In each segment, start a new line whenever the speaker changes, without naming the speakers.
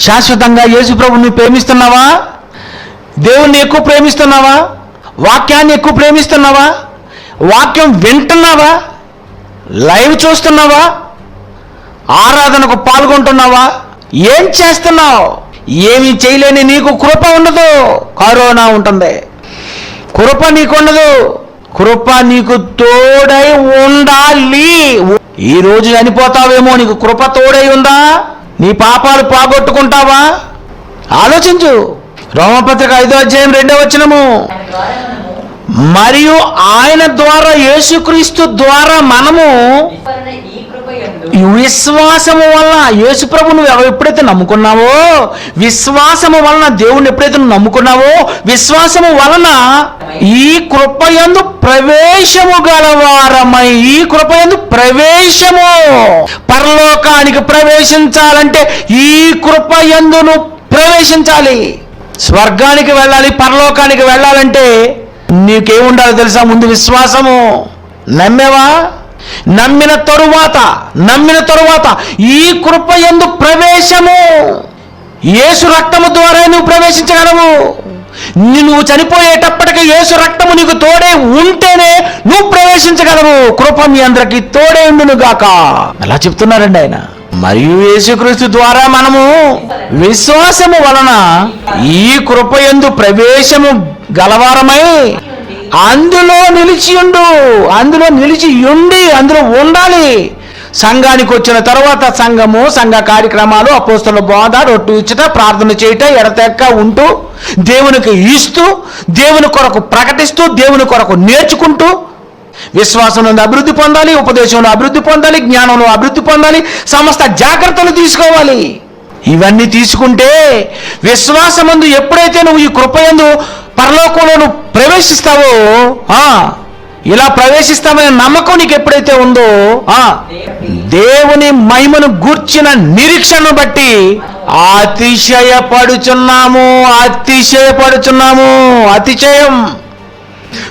శాశ్వతంగా యేసు ప్రభువుని ప్రేమిస్తున్నావా? దేవుణ్ణి ఎక్కువ ప్రేమిస్తున్నావా? వాక్యాన్ని ఎక్కువ ప్రేమిస్తున్నావా? వాక్యం వింటున్నావా? లైవ్ చూస్తున్నావా? ఆరాధనకు పాల్గొంటున్నావా? ఏం చేస్తున్నావు? ఏమి చేయలేని నీకు కృప ఉండదు, కరోనా ఉంటుంది. కృప నీకు ఉండదు. కృప నీకు తోడై ఉండాలి. ఈ రోజు చనిపోతావేమో, నీకు కృప తోడై ఉందా? నీ పాపాలు పోగొట్టుకుంటావా? ఆలోచించు. రోమపత్రిక 5వ అధ్యాయం 2వ వచనము, మరియు ఆయన ద్వారా యేసుక్రీస్తు ద్వారా మనము విశ్వాసము వలన, యేసు ప్రభు నువ్వు ఎప్పుడైతే నమ్ముకున్నావో, విశ్వాసము వలన దేవుణ్ణి ఎప్పుడైతే నువ్వు నమ్ముకున్నావో, విశ్వాసము వలన ఈ కృపయందు ప్రవేశము గలవారమై, ఈ కృపయందు ప్రవేశము, పరలోకానికి ప్రవేశించాలంటే ఈ కృపయందు నువ్వు ప్రవేశించాలి. స్వర్గానికి వెళ్ళాలి, పరలోకానికి వెళ్ళాలంటే నీకేముండాలో తెలుసా? ముందు విశ్వాసము. నమ్మేవా? నమ్మిన తరువాత ఈ కృపయందు ప్రవేశము, యేసు రక్తము ద్వారా నువ్వు ప్రవేశించగలవు. నువ్వు చనిపోయేటప్పటికి యేసు రక్తము నీకు తోడే ఉంటేనే నువ్వు ప్రవేశించగలవు. కృప మీ అందరికి తోడే ఉండును గాక అలా చెప్తున్నారండి ఆయన. మరియు యేసుక్రీస్తు ద్వారా మనము విశ్వాసము వలన ఈ కృపయందు ప్రవేశము గలవారమై అందులో నిలిచి ఉండి అందులో ఉండాలి. సంఘానికి వచ్చిన తర్వాత సంఘము, సంఘ కార్యక్రమాలు, అపోస్తలుల బోధ, రొట్టె ఇచ్చుట, ప్రార్థన చేయుట, ఎడతెక్క ఉంటూ, దేవునికి ఇస్తూ, దేవుని కొరకు ప్రకటిస్తూ, దేవుని కొరకు నేర్చుకుంటూ, విశ్వాసంలో అభివృద్ధి పొందాలి, ఉపదేశంలో అభివృద్ధి పొందాలి, జ్ఞానంలో అభివృద్ధి పొందాలి, సమస్త జాగ్రత్తలు తీసుకోవాలి. ఇవన్నీ తీసుకుంటే విశ్వాసమందు ఎప్పుడైతే నువ్వు ఈ కృపయందు పరలోకంలో నువ్వు ప్రవేశిస్తావో, ఇలా ప్రవేశిస్తామనే నమ్మకం నీకు ఎప్పుడైతే ఉందో, దేవుని మహిమను గూర్చిన నిరీక్షను బట్టి అతిశయపడుచున్నాము. అతిశయం.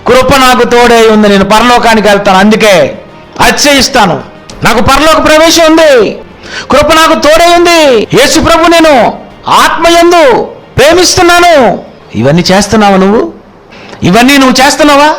కృప నాకు తోడై ఉంది, నేను పరలోకానికి వెళ్తాను, అందుకే అతిశయిస్తాను. నాకు పరలోక ప్రవేశం ఉంది, కృప నాకు తోడై ఉంది, యేసు ప్రభు నేను ఆత్మయందు ప్రేమిస్తున్నాను. ఇవన్నీ చేస్తున్నావా? నువ్వు ఇవన్నీ చేస్తున్నావా?